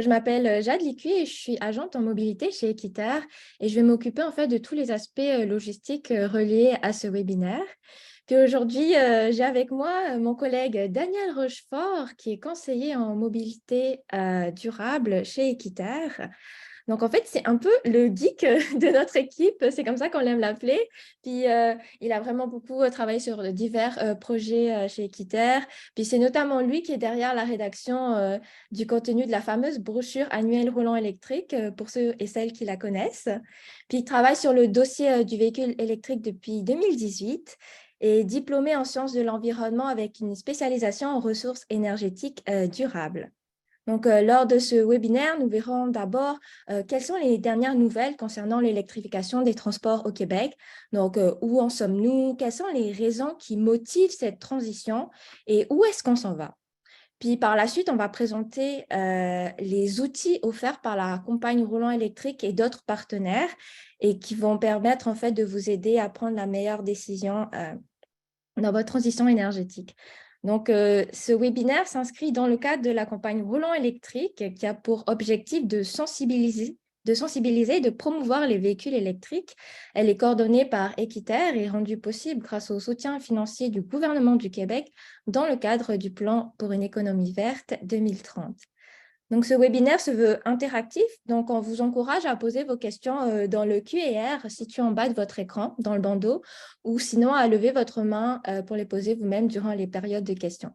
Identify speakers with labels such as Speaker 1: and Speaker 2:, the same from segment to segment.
Speaker 1: Je m'appelle Jade Licuy et je suis agente en mobilité chez Équiterre et je vais m'occuper en fait de tous les aspects logistiques reliés à ce webinaire. Puis aujourd'hui, j'ai avec moi mon collègue Daniel Rochefort qui est conseiller en mobilité durable chez Équiterre. Donc, en fait, c'est un peu le geek de notre équipe. C'est comme ça qu'on l'aime l'appeler. Puis, il a vraiment beaucoup travaillé sur divers projets chez Équiterre. Puis, c'est notamment lui qui est derrière la rédaction du contenu de la fameuse brochure annuelle roulant électrique pour ceux et celles qui la connaissent. Puis, il travaille sur le dossier du véhicule électrique depuis 2018 et diplômé en sciences de l'environnement avec une spécialisation en ressources énergétiques durables. Donc, lors de ce webinaire, nous verrons d'abord quelles sont les dernières nouvelles concernant l'électrification des transports au Québec. Donc, où en sommes-nous? Quelles sont les raisons qui motivent cette transition et où est-ce qu'on s'en va? Puis par la suite, on va présenter les outils offerts par la compagnie Roulant électrique et d'autres partenaires et qui vont permettre en fait de vous aider à prendre la meilleure décision dans votre transition énergétique. Donc, ce webinaire s'inscrit dans le cadre de la campagne Roulant électrique qui a pour objectif de sensibiliser et de promouvoir les véhicules électriques. Elle est coordonnée par Équiterre et rendue possible grâce au soutien financier du gouvernement du Québec dans le cadre du plan pour une économie verte 2030. Donc, ce webinaire se veut interactif, donc on vous encourage à poser vos questions dans le Q&A situé en bas de votre écran, dans le bandeau, ou sinon à lever votre main pour les poser vous-même durant les périodes de questions.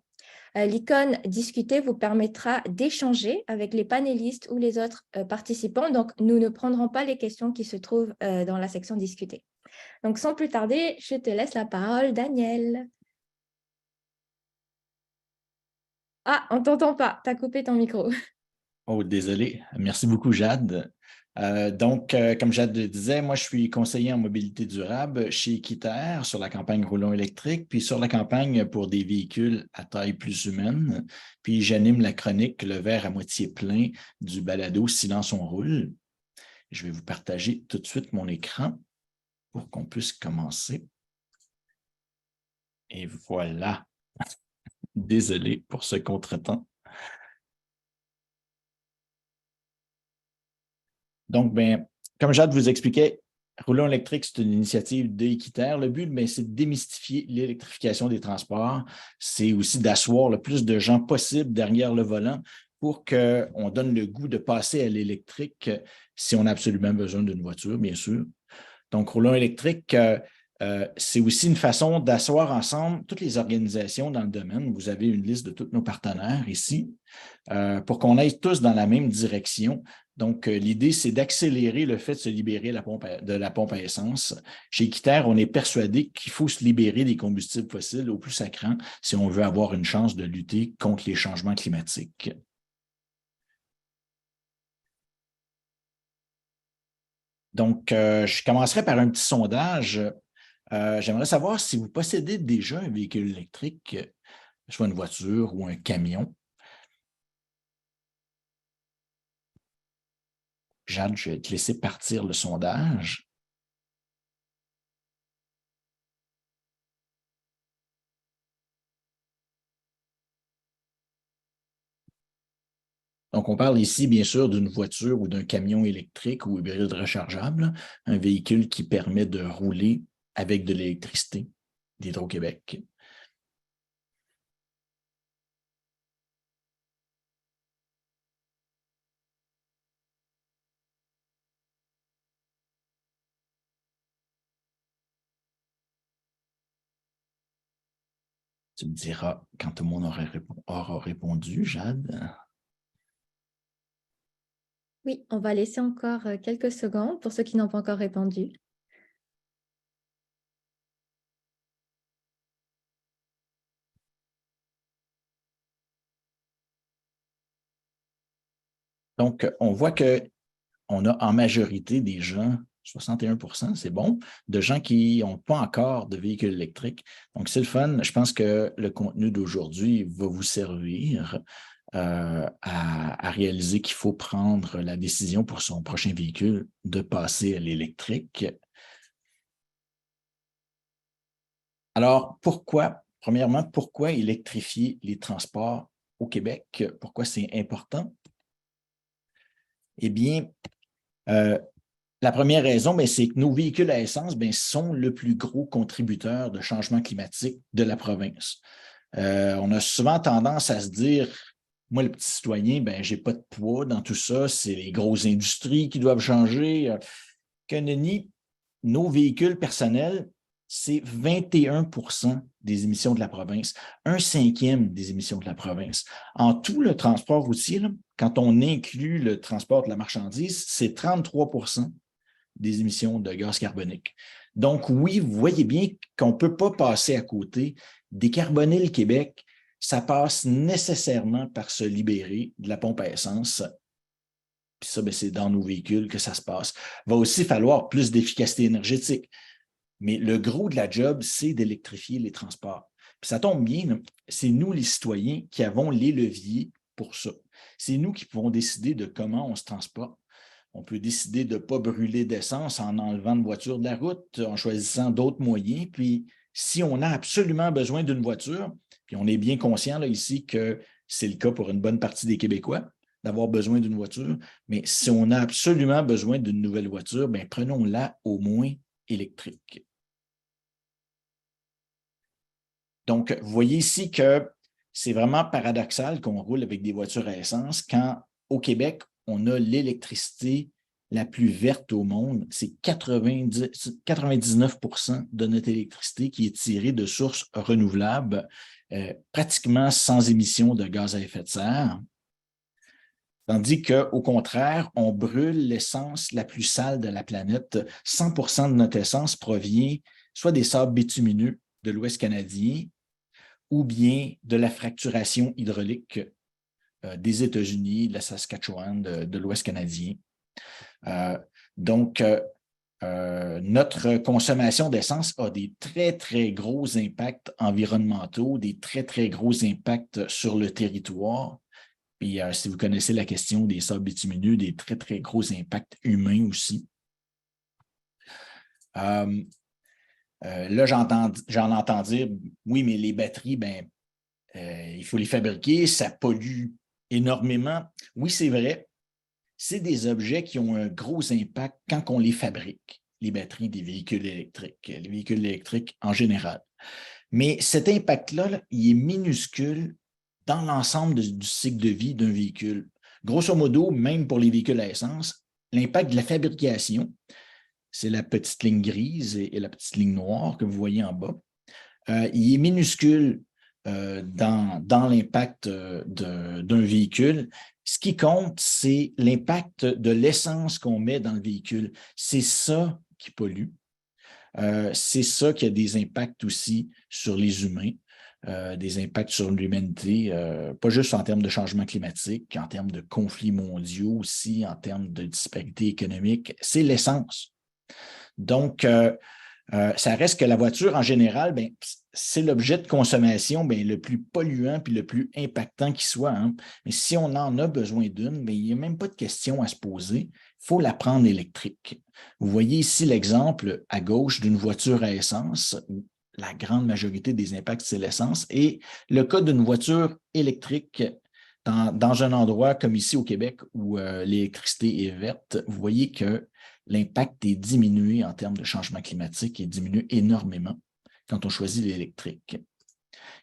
Speaker 1: L'icône «Discuter» vous permettra d'échanger avec les panélistes ou les autres participants, donc nous ne prendrons pas les questions qui se trouvent dans la section «Discuter». Donc, sans plus tarder, je te laisse la parole, Daniel. Ah, on ne t'entend pas, tu as coupé ton micro.
Speaker 2: Oh, désolé. Merci beaucoup, Jade. Comme Jade le disait, moi, je suis conseiller en mobilité durable chez Équiterre sur la campagne Roulant électrique, puis sur la campagne pour des véhicules à taille plus humaine. Puis j'anime la chronique Le verre à moitié plein du balado Silence on roule. Je vais vous partager tout de suite mon écran pour qu'on puisse commencer. Et voilà. Désolé pour ce contretemps. Donc, comme Jade vous expliquait, Roulant électrique, c'est une initiative d'Équiterre. Le but, c'est de démystifier l'électrification des transports. C'est aussi d'asseoir le plus de gens possible derrière le volant pour qu'on donne le goût de passer à l'électrique si on a absolument besoin d'une voiture, bien sûr. Donc, Roulant électrique, c'est aussi une façon d'asseoir ensemble toutes les organisations dans le domaine. Vous avez une liste de tous nos partenaires ici pour qu'on aille tous dans la même direction. Donc, l'idée, c'est d'accélérer le fait de se libérer de la pompe à essence. Chez Équiterre, on est persuadé qu'il faut se libérer des combustibles fossiles au plus sacrant si on veut avoir une chance de lutter contre les changements climatiques. Donc, je commencerai par un petit sondage. J'aimerais savoir si vous possédez déjà un véhicule électrique, soit une voiture ou un camion. Jade, je vais te laisser partir le sondage. Donc, on parle ici, bien sûr, d'une voiture ou d'un camion électrique ou hybride rechargeable, un véhicule qui permet de rouler avec de l'électricité d'Hydro-Québec. Tu me diras quand tout le monde aura répondu, Jade.
Speaker 1: Oui, on va laisser encore quelques secondes pour ceux qui n'ont pas encore répondu.
Speaker 2: Donc, on voit qu'on a en majorité des gens, 61%, c'est bon, de gens qui n'ont pas encore de véhicule électrique. Donc, c'est le fun. Je pense que le contenu d'aujourd'hui va vous servir à réaliser qu'il faut prendre la décision pour son prochain véhicule de passer à l'électrique. Alors, premièrement, pourquoi électrifier les transports au Québec? Pourquoi c'est important? Eh bien, la première raison, c'est que nos véhicules à essence sont le plus gros contributeur de changement climatique de la province. On a souvent tendance à se dire, moi, le petit citoyen, je n'ai pas de poids dans tout ça, c'est les grosses industries qui doivent changer. Que nenni, nos véhicules personnels, c'est 21% des émissions de la province, un cinquième des émissions de la province. En tout, le transport routier, là, quand on inclut le transport de la marchandise, c'est 33% des émissions de gaz carbonique. Donc, oui, vous voyez bien qu'on ne peut pas passer à côté. Décarboner le Québec, ça passe nécessairement par se libérer de la pompe à essence. Puis ça, c'est dans nos véhicules que ça se passe. Il va aussi falloir plus d'efficacité énergétique. Mais le gros de la job, c'est d'électrifier les transports. Puis ça tombe bien, c'est nous, les citoyens, qui avons les leviers pour ça. C'est nous qui pouvons décider de comment on se transporte. On peut décider de ne pas brûler d'essence en enlevant une voiture de la route, en choisissant d'autres moyens. Puis, si on a absolument besoin d'une voiture, puis on est bien conscient là, ici que c'est le cas pour une bonne partie des Québécois, d'avoir besoin d'une voiture, mais si on a absolument besoin d'une nouvelle voiture, prenons-la au moins électrique. Donc, vous voyez ici que c'est vraiment paradoxal qu'on roule avec des voitures à essence quand au Québec, on a l'électricité la plus verte au monde. C'est 99% de notre électricité qui est tirée de sources renouvelables, pratiquement sans émissions de gaz à effet de serre. Tandis qu'au contraire, on brûle l'essence la plus sale de la planète. 100% de notre essence provient soit des sables bitumineux de l'Ouest canadien ou bien de la fracturation hydraulique des États-Unis, de la Saskatchewan, de l'Ouest canadien. Donc, notre consommation d'essence a des très, très gros impacts environnementaux, des très, très gros impacts sur le territoire. Puis, si vous connaissez la question des sables bitumineux, des très, très gros impacts humains aussi. Là, j'en entends dire, oui, mais les batteries, il faut les fabriquer, ça pollue énormément. Oui, c'est vrai. C'est des objets qui ont un gros impact quand on les fabrique, les batteries des véhicules électriques, les véhicules électriques en général. Mais cet impact-là, là, il est minuscule dans l'ensemble du cycle de vie d'un véhicule. Grosso modo, même pour les véhicules à essence, l'impact de la fabrication, c'est la petite ligne grise et la petite ligne noire que vous voyez en bas. Il est minuscule dans l'impact d'un véhicule. Ce qui compte, c'est l'impact de l'essence qu'on met dans le véhicule. C'est ça qui pollue. C'est ça qui a des impacts aussi sur les humains, des impacts sur l'humanité, pas juste en termes de changement climatique, en termes de conflits mondiaux aussi, en termes de disparités économiques. C'est l'essence. Donc, ça reste que la voiture, en général, c'est l'objet de consommation le plus polluant puis le plus impactant qui soit. Hein. Mais si on en a besoin d'une, il n'y a même pas de question à se poser. Il faut la prendre électrique. Vous voyez ici l'exemple à gauche d'une voiture à essence où la grande majorité des impacts, c'est l'essence. Et le cas d'une voiture électrique dans un endroit comme ici au Québec où l'électricité est verte, vous voyez que l'impact est diminué en termes de changement climatique et diminue énormément quand on choisit l'électrique.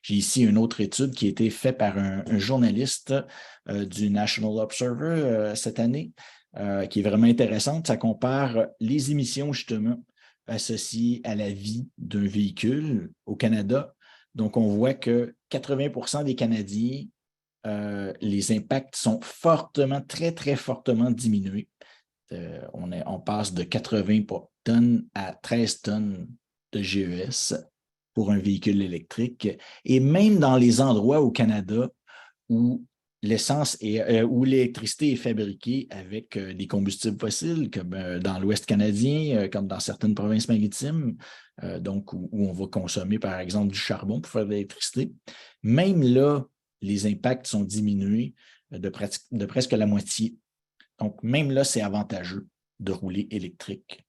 Speaker 2: J'ai ici une autre étude qui a été faite par un journaliste du National Observer cette année, qui est vraiment intéressante. Ça compare les émissions justement associées à la vie d'un véhicule au Canada. Donc, on voit que 80% des Canadiens, les impacts sont fortement, très, très fortement diminués. On passe de 80 tonnes à 13 tonnes de GES pour un véhicule électrique. Et même dans les endroits au Canada où où l'électricité est fabriquée avec des combustibles fossiles, comme dans l'Ouest canadien, comme dans certaines provinces maritimes, donc où on va consommer, par exemple, du charbon pour faire de l'électricité, même là, les impacts sont diminués de presque la moitié. Donc, même là, c'est avantageux de rouler électrique.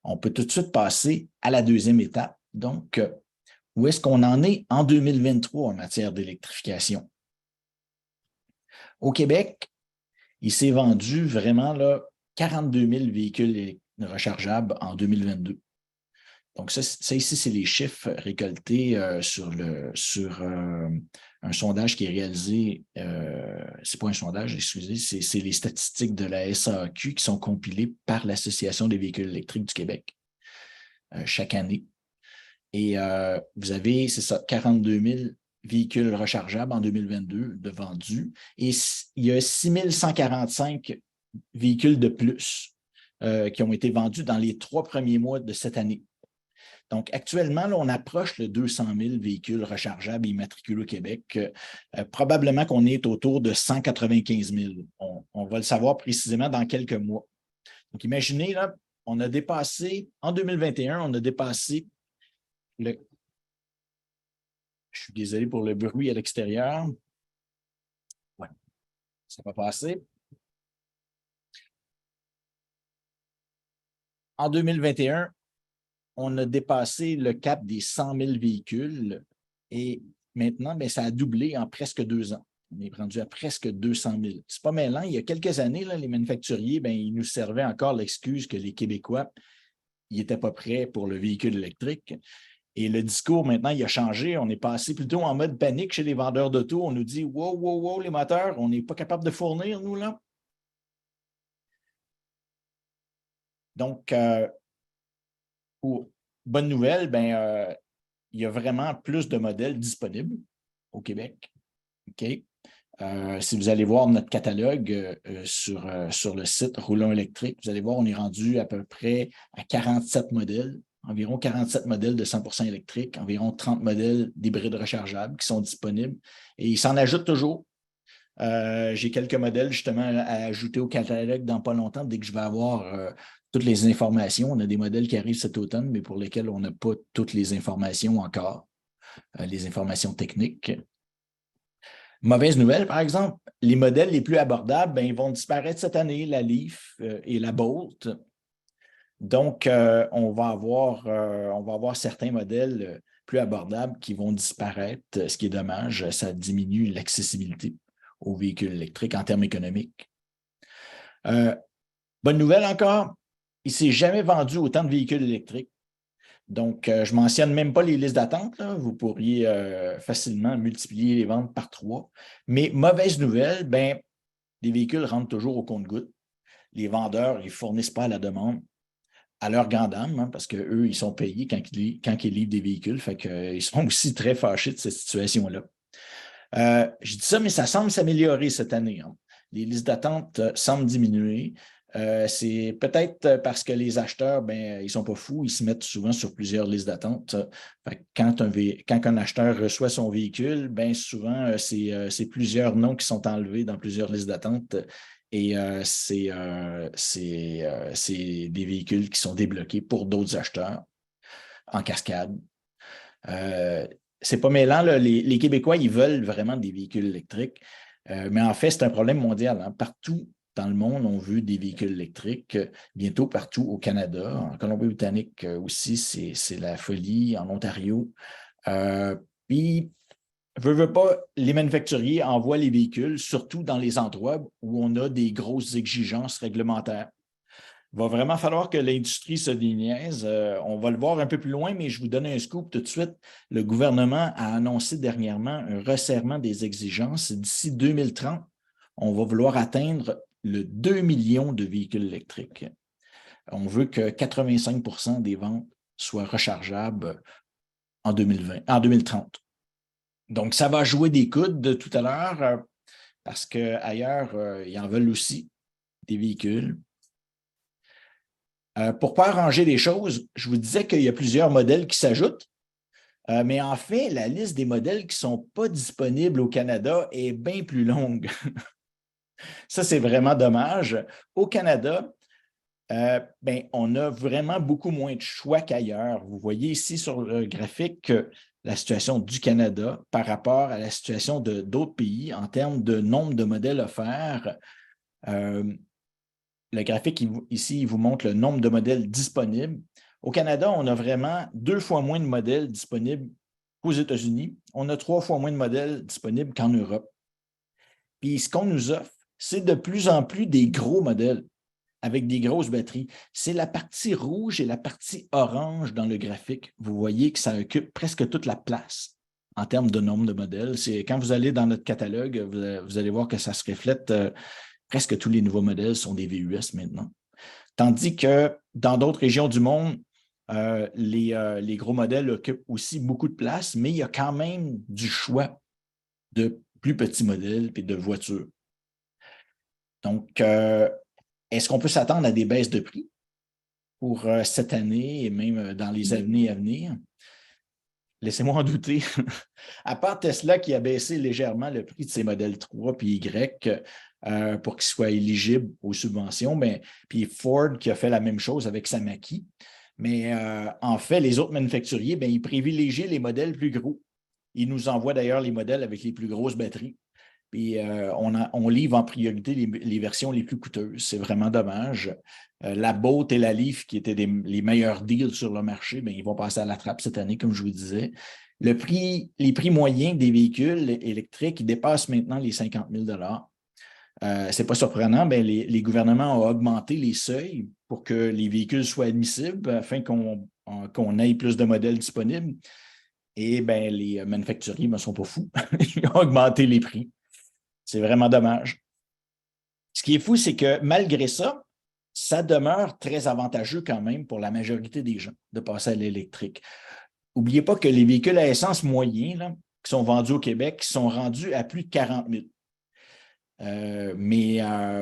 Speaker 2: On peut tout de suite passer à la deuxième étape. Donc, où est-ce qu'on en est en 2023 en matière d'électrification? Au Québec, il s'est vendu vraiment là, 42 000 véhicules rechargeables en 2022. Donc, ça ici, c'est les chiffres récoltés sur un sondage qui est réalisé. C'est pas un sondage, excusez, c'est les statistiques de la SAQ qui sont compilées par l'Association des véhicules électriques du Québec chaque année. Et vous avez, c'est ça, 42 000 véhicules rechargeables en 2022 de vendus. Et il y a 6 145 véhicules de plus qui ont été vendus dans les 3 premiers mois de cette année. Donc, actuellement, là, on approche le 200 000 véhicules rechargeables immatriculés au Québec. Probablement qu'on est autour de 195 000. On va le savoir précisément dans quelques mois. Donc, imaginez, là, on a dépassé, en 2021, on a dépassé le... Je suis désolé pour le bruit à l'extérieur. Ouais, ça va passer. En 2021, on a dépassé le cap des 100 000 véhicules et maintenant, bien, ça a doublé en presque 2 ans. On est rendu à presque 200 000. C'est pas mêlant. Il y a quelques années, là, les manufacturiers, bien, ils nous servaient encore l'excuse que les Québécois n'étaient pas prêts pour le véhicule électrique. Et le discours, maintenant, il a changé. On est passé plutôt en mode panique chez les vendeurs d'auto. On nous dit « Wow, wow, wow, les moteurs, on n'est pas capable de fournir, nous, là. » Donc, bonne nouvelle, ben, il y a vraiment plus de modèles disponibles au Québec. OK? Si vous allez voir notre catalogue sur le site Roulon électrique, vous allez voir, on est rendu à peu près à 47 modèles, environ 47 modèles de 100% électrique, environ 30 modèles d'hybrides rechargeables qui sont disponibles. Et il s'en ajoute toujours. J'ai quelques modèles justement à ajouter au catalogue dans pas longtemps, dès que je vais avoir toutes les informations. On a des modèles qui arrivent cet automne, mais pour lesquels on n'a pas toutes les informations encore, les informations techniques. Mauvaise nouvelle, par exemple, les modèles les plus abordables, ben, ils vont disparaître cette année, la Leaf et la Bolt. Donc, on va avoir certains modèles plus abordables qui vont disparaître, ce qui est dommage. Ça diminue l'accessibilité aux véhicules électriques en termes économiques. Bonne nouvelle encore, il ne s'est jamais vendu autant de véhicules électriques. Donc, je ne mentionne même pas les listes d'attente. Vous pourriez facilement multiplier les ventes par 3. Mais mauvaise nouvelle, ben, les véhicules rentrent toujours au compte-gouttes. Les vendeurs, ils ne fournissent pas à la demande à leur grande dame, hein, parce qu'eux, ils sont payés quand ils livrent des véhicules. Fait qu'ils sont aussi très fâchés de cette situation-là. Je dis ça, mais ça semble s'améliorer cette année. Hein. Les listes d'attente semblent diminuer. C'est peut-être parce que les acheteurs, ben, ils ne sont pas fous, ils se mettent souvent sur plusieurs listes d'attente. Quand un acheteur reçoit son véhicule, ben, souvent, c'est plusieurs noms qui sont enlevés dans plusieurs listes d'attente et c'est des véhicules qui sont débloqués pour d'autres acheteurs en cascade. C'est pas mêlant, là, les Québécois, ils veulent vraiment des véhicules électriques, mais en fait, c'est un problème mondial. Hein. Partout dans le monde, on veut des véhicules électriques. Bientôt partout au Canada, en Colombie-Britannique aussi, c'est la folie, en Ontario. Puis, veut pas, les manufacturiers envoient les véhicules, surtout dans les endroits où on a des grosses exigences réglementaires. Il va vraiment falloir que l'industrie se déniaise. On va le voir un peu plus loin, mais je vous donne un scoop tout de suite. Le gouvernement a annoncé dernièrement un resserrement des exigences. D'ici 2030, on va vouloir atteindre le 2 millions de véhicules électriques. On veut que 85 % des ventes soient rechargeables en 2030. Donc, ça va jouer des coudes tout à l'heure parce qu'ailleurs, ils en veulent aussi des véhicules. Pour ne pas arranger les choses, je vous disais qu'il y a plusieurs modèles qui s'ajoutent, mais en fait, la liste des modèles qui ne sont pas disponibles au Canada est bien plus longue. Ça, c'est vraiment dommage. Au Canada, ben, on a vraiment beaucoup moins de choix qu'ailleurs. Vous voyez ici sur le graphique la situation du Canada par rapport à la situation d'autres pays en termes de nombre de modèles offerts. Le graphique ici, il vous montre le nombre de modèles disponibles. Au Canada, on a vraiment 2 fois moins de modèles disponibles qu'aux États-Unis. On a 3 fois moins de modèles disponibles qu'en Europe. Puis ce qu'on nous offre, c'est de plus en plus des gros modèles avec des grosses batteries. C'est la partie rouge et la partie orange dans le graphique. Vous voyez que ça occupe presque toute la place en termes de nombre de modèles. Quand vous allez dans notre catalogue, vous allez voir que ça se reflète. Presque tous les nouveaux modèles sont des VUS maintenant. Tandis que dans d'autres régions du monde, les gros modèles occupent aussi beaucoup de place, mais il y a quand même du choix de plus petits modèles et de voitures. Donc, est-ce qu'on peut s'attendre à des baisses de prix pour cette année et même dans les années à venir? Laissez-moi en douter. À part Tesla qui a baissé légèrement le prix de ses modèles 3 puis Y pour qu'ils soient éligibles aux subventions, mais, puis Ford qui a fait la même chose avec sa Mach-E. Mais en fait, les autres manufacturiers, ils privilégient les modèles plus gros. Ils nous envoient d'ailleurs les modèles avec les plus grosses batteries. Puis on livre en priorité les versions les plus coûteuses. C'est vraiment dommage. La Bolt et la Leaf, qui étaient les meilleurs deals sur le marché, ils vont passer à la trappe cette année, comme je vous disais. Les prix moyens des véhicules électriques ils dépassent maintenant les 50 000 ce n'est pas surprenant, les gouvernements ont augmenté les seuils pour que les véhicules soient admissibles afin qu'on ait plus de modèles disponibles. Et les manufacturiers ne sont pas fous. Ils ont augmenté les prix. C'est vraiment dommage. Ce qui est fou, c'est que malgré ça, ça demeure très avantageux quand même pour la majorité des gens de passer à l'électrique. N'oubliez pas que les véhicules à essence moyens là, qui sont vendus au Québec sont rendus à plus de 40 000.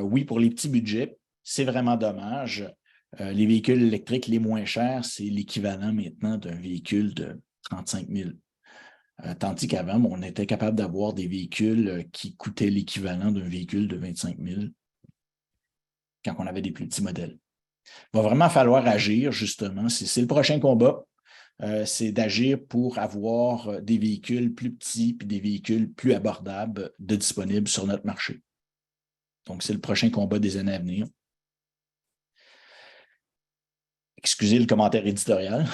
Speaker 2: Oui, pour les petits budgets, c'est vraiment dommage. Les véhicules électriques les moins chers, c'est l'équivalent maintenant d'un véhicule de 35 000. Tandis qu'avant, on était capable d'avoir des véhicules qui coûtaient l'équivalent d'un véhicule de 25 000 quand on avait des plus petits modèles. Il va vraiment falloir agir, justement. C'est le prochain combat. C'est d'agir pour avoir des véhicules plus petits et des véhicules plus abordables de disponibles sur notre marché. Donc, c'est le prochain combat des années à venir. Excusez le commentaire éditorial.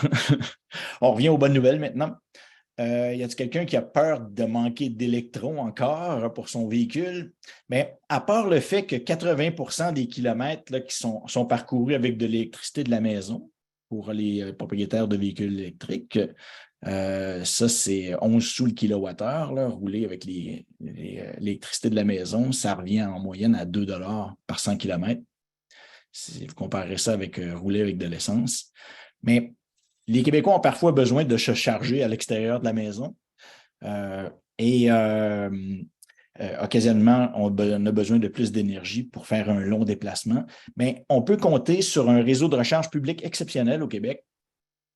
Speaker 2: On revient aux bonnes nouvelles maintenant. Y a-t-il quelqu'un qui a peur de manquer d'électrons encore pour son véhicule? Mais à part le fait que 80 des kilomètres là, qui sont parcourus avec de l'électricité de la maison pour les propriétaires de véhicules électriques, ça, c'est 11 sous le kilowattheure, là, rouler avec l'électricité de la maison, ça revient en moyenne à 2 par 100 km. Si vous comparez ça avec rouler avec de l'essence. Mais les Québécois ont parfois besoin de se charger à l'extérieur de la maison occasionnellement, on a besoin de plus d'énergie pour faire un long déplacement. Mais on peut compter sur un réseau de recharge public exceptionnel au Québec.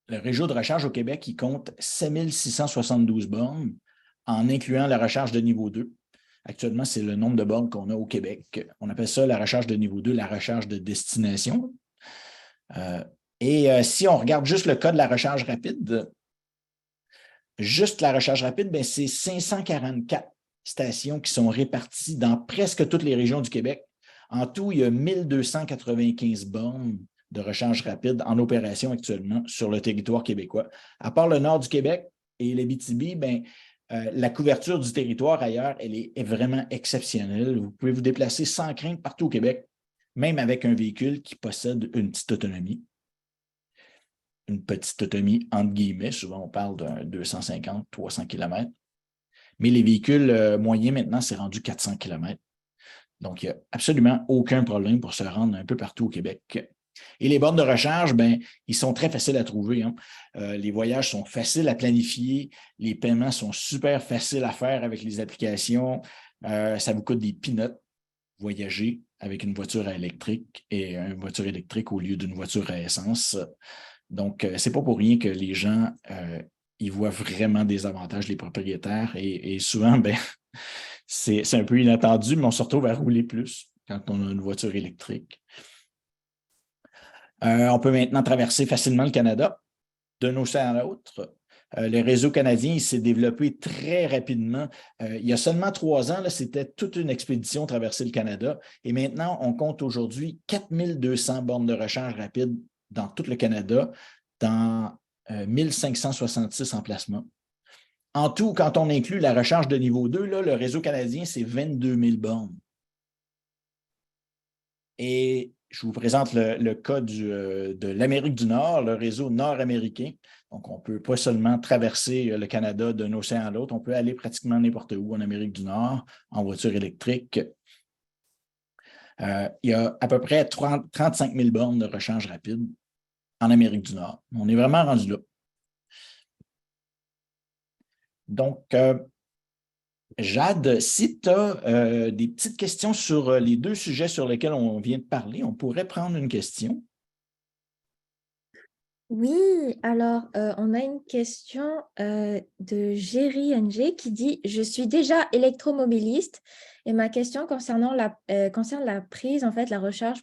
Speaker 2: Le réseau de recharge au Québec, il compte 7 672 bornes en incluant la recharge de niveau 2. Actuellement, c'est le nombre de bornes qu'on a au Québec. On appelle ça la recharge de niveau 2, la recharge de destination. Si on regarde juste le cas de la recharge rapide, juste la recharge rapide, c'est 544 stations qui sont réparties dans presque toutes les régions du Québec. En tout, il y a 1295 bornes de recharge rapide en opération actuellement sur le territoire québécois. À part le nord du Québec et l'Abitibi, la couverture du territoire ailleurs, elle est vraiment exceptionnelle. Vous pouvez vous déplacer sans crainte partout au Québec, même avec un véhicule qui possède une petite autonomie. Une petite autonomie entre guillemets, souvent on parle d'un 250-300 km. Mais les véhicules moyens maintenant, c'est rendu 400 km. Donc, il n'y a absolument aucun problème pour se rendre un peu partout au Québec. Et les bornes de recharge, ils sont très faciles à trouver. Hein. Les voyages sont faciles à planifier. Les paiements sont super faciles à faire avec les applications. Ça vous coûte des peanuts voyager avec une voiture électrique et une voiture électrique au lieu d'une voiture à essence. Donc, ce n'est pas pour rien que les gens ils voient vraiment des avantages, les propriétaires. Et souvent, c'est un peu inattendu, mais on se retrouve à rouler plus quand on a une voiture électrique. On peut maintenant traverser facilement le Canada d'un océan à l'autre. Le réseau canadien s'est développé très rapidement. Il y a seulement 3 ans, c'était toute une expédition traverser le Canada. Et maintenant, on compte aujourd'hui 4200 bornes de recharge rapide dans tout le Canada, dans 1566 emplacements. En tout, quand on inclut la recharge de niveau 2, le réseau canadien, c'est 22 000 bornes. Et je vous présente le cas de l'Amérique du Nord, le réseau nord-américain. Donc, on ne peut pas seulement traverser le Canada d'un océan à l'autre, on peut aller pratiquement n'importe où en Amérique du Nord en voiture électrique. Il y a à peu près 35 000 bornes de recharge rapide en Amérique du Nord. On est vraiment rendu là. Donc, Jade, si tu as des petites questions sur les deux sujets sur lesquels on vient de parler, on pourrait prendre une question.
Speaker 1: Oui, alors on a une question de Géry NG qui dit: Je suis déjà électromobiliste et ma question concerne la prise, en fait, la recharge.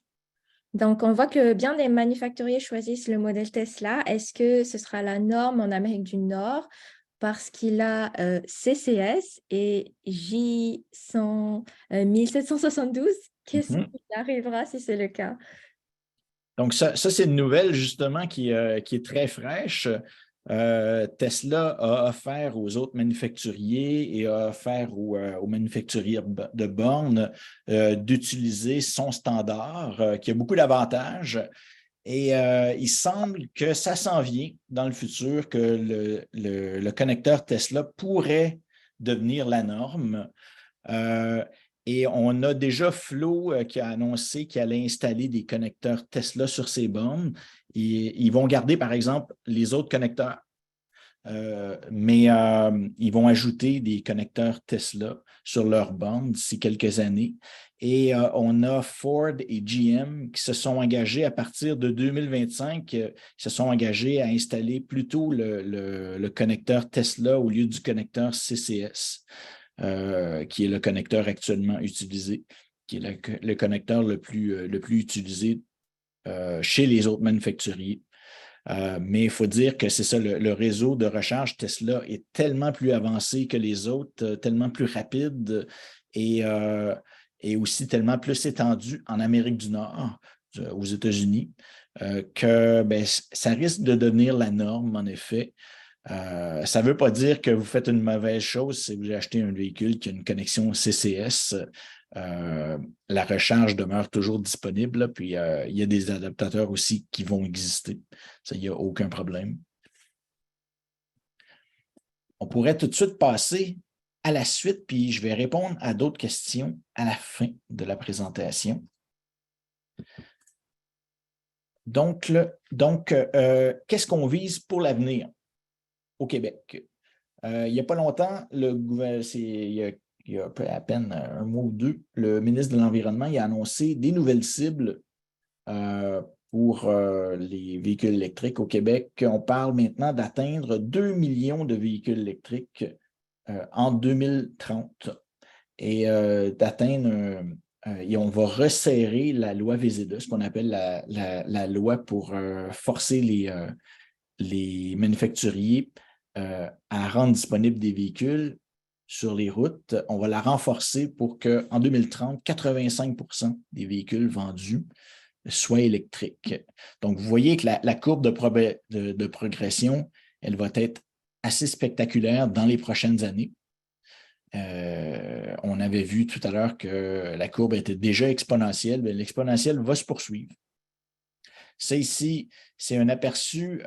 Speaker 1: Donc, on voit que bien des manufacturiers choisissent le modèle Tesla. Est-ce que ce sera la norme en Amérique du Nord parce qu'il a CCS et J100, 1772? Qu'est-ce
Speaker 2: Mhm.
Speaker 1: qui arrivera si c'est le cas?
Speaker 2: Donc, ça c'est une nouvelle justement qui est très fraîche. Tesla a offert aux autres manufacturiers et a offert aux manufacturiers de bornes d'utiliser son standard qui a beaucoup d'avantages. Et il semble que ça s'en vient dans le futur, que le connecteur Tesla pourrait devenir la norme. Euh, et on a déjà Flo qui a annoncé qu'il allait installer des connecteurs Tesla sur ses bornes. Et ils vont garder, par exemple, les autres connecteurs. Mais ils vont ajouter des connecteurs Tesla sur leurs bornes d'ici quelques années. Et on a Ford et GM qui se sont engagés à partir de 2025, se sont engagés à installer plutôt le connecteur Tesla au lieu du connecteur CCS, qui est le connecteur actuellement utilisé, qui est le connecteur le plus utilisé chez les autres manufacturiers. Mais il faut dire que c'est ça, le réseau de recharge Tesla est tellement plus avancé que les autres, tellement plus rapide et aussi tellement plus étendu en Amérique du Nord, aux États-Unis, que ben, ça risque de devenir la norme, en effet. Ça ne veut pas dire que vous faites une mauvaise chose si vous achetez un véhicule qui a une connexion CCS. La recharge demeure toujours disponible, là, puis il y a des adaptateurs aussi qui vont exister. Ça, il n'y a aucun problème. On pourrait tout de suite passer à la suite, puis je vais répondre à d'autres questions à la fin de la présentation. Donc, qu'est-ce qu'on vise pour l'avenir au Québec? Il n'y a pas longtemps, il y a à peine un mois ou deux, le ministre de l'Environnement a annoncé des nouvelles cibles pour les véhicules électriques au Québec. On parle maintenant d'atteindre 2 millions de véhicules électriques en 2030 et d'atteindre et on va resserrer la loi VZ2, ce qu'on appelle la loi pour forcer les manufacturiers à rendre disponibles des véhicules sur les routes. On va la renforcer pour qu'en 2030, 85 des véhicules vendus soient électriques. Donc, vous voyez que la courbe de progression, elle va être assez spectaculaire dans les prochaines années. On avait vu tout à l'heure que la courbe était déjà exponentielle, mais l'exponentielle va se poursuivre. Ça ici, c'est un aperçu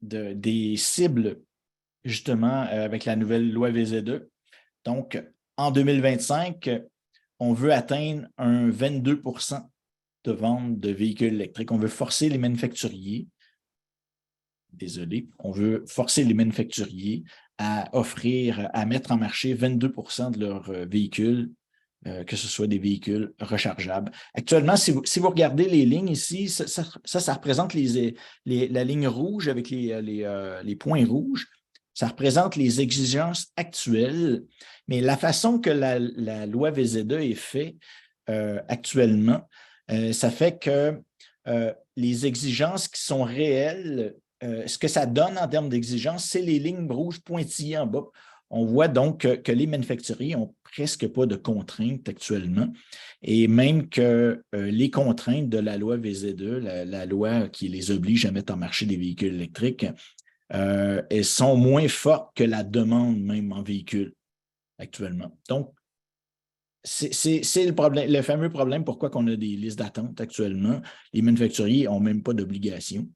Speaker 2: des cibles, justement, avec la nouvelle loi VZ2. Donc, en 2025, on veut atteindre un 22 de vente de véhicules électriques. On veut forcer les manufacturiers, on veut forcer les manufacturiers à offrir, à mettre en marché 22 de leurs véhicules, que ce soit des véhicules rechargeables. Actuellement, si vous regardez les lignes ici, ça représente la ligne rouge avec les points rouges. Ça représente les exigences actuelles, mais la façon que la loi VZ2 est faite actuellement, ça fait que les exigences qui sont réelles, ce que ça donne en termes d'exigences, c'est les lignes rouges pointillées en bas. On voit donc que les manufacturiers n'ont presque pas de contraintes actuellement et même que les contraintes de la loi VZ2, la loi qui les oblige à mettre en marché des véhicules électriques, elles sont moins fortes que la demande même en véhicules actuellement. Donc, c'est le problème, le fameux problème pourquoi on a des listes d'attente actuellement. Les manufacturiers n'ont même pas d'obligation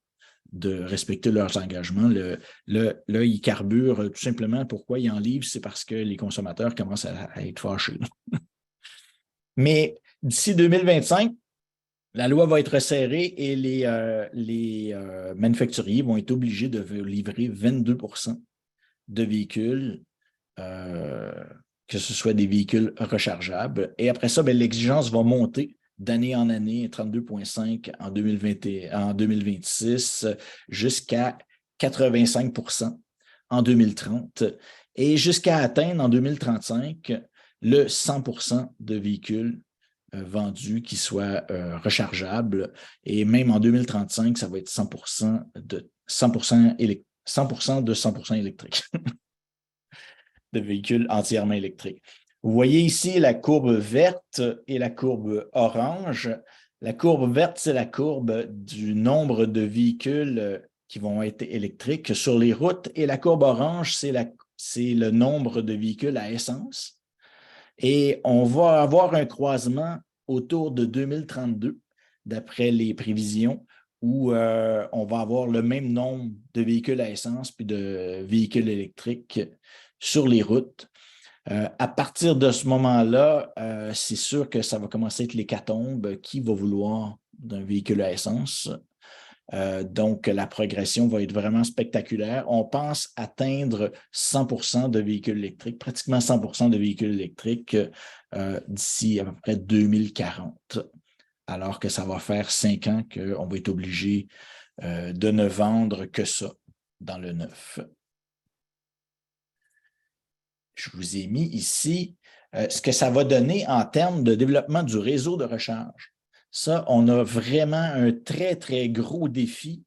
Speaker 2: de respecter leurs engagements. Là, ils carburent tout simplement. Pourquoi ils en livrent? C'est parce que les consommateurs commencent à être fâchés. Mais d'ici 2025, la loi va être resserrée et les manufacturiers vont être obligés de livrer 22% de véhicules, que ce soit des véhicules rechargeables. Et après ça, l'exigence va monter d'année en année, 32,5 en 2026, jusqu'à 85% en 2030 et jusqu'à atteindre en 2035 le 100% de véhicules vendus qui soient rechargeables. Et même en 2035, ça va être 100% de 100% de 100% électrique, de véhicules entièrement électriques. Vous voyez ici la courbe verte et la courbe orange. La courbe verte, c'est la courbe du nombre de véhicules qui vont être électriques sur les routes et la courbe orange, c'est le nombre de véhicules à essence. Et on va avoir un croisement autour de 2032, d'après les prévisions, où on va avoir le même nombre de véhicules à essence puis de véhicules électriques sur les routes. À partir de ce moment-là, c'est sûr que ça va commencer à être l'hécatombe. Qui va vouloir d'un véhicule à essence? Donc, la progression va être vraiment spectaculaire. On pense atteindre 100% de véhicules électriques, pratiquement 100% de véhicules électriques d'ici à peu près 2040, alors que ça va faire 5 ans qu'on va être obligé de ne vendre que ça dans le neuf. Je vous ai mis ici ce que ça va donner en termes de développement du réseau de recharge. Ça, on a vraiment un très, très gros défi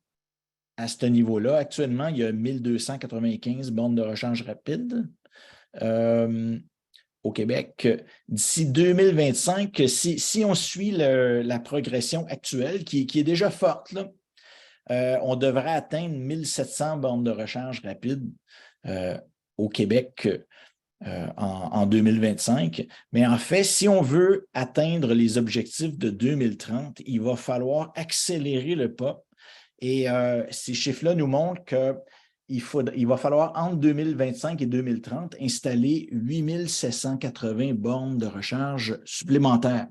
Speaker 2: à ce niveau-là. Actuellement, il y a 1295 bornes de recharge rapide au Québec. D'ici 2025, si on suit la progression actuelle, qui est déjà forte, là, on devrait atteindre 1700 bornes de recharge rapide au Québec en 2025. Mais en fait, si on veut atteindre les objectifs de 2030, il va falloir accélérer le pas. Et ces chiffres-là nous montrent qu'il va falloir, entre 2025 et 2030, installer 8780 bornes de recharge supplémentaires,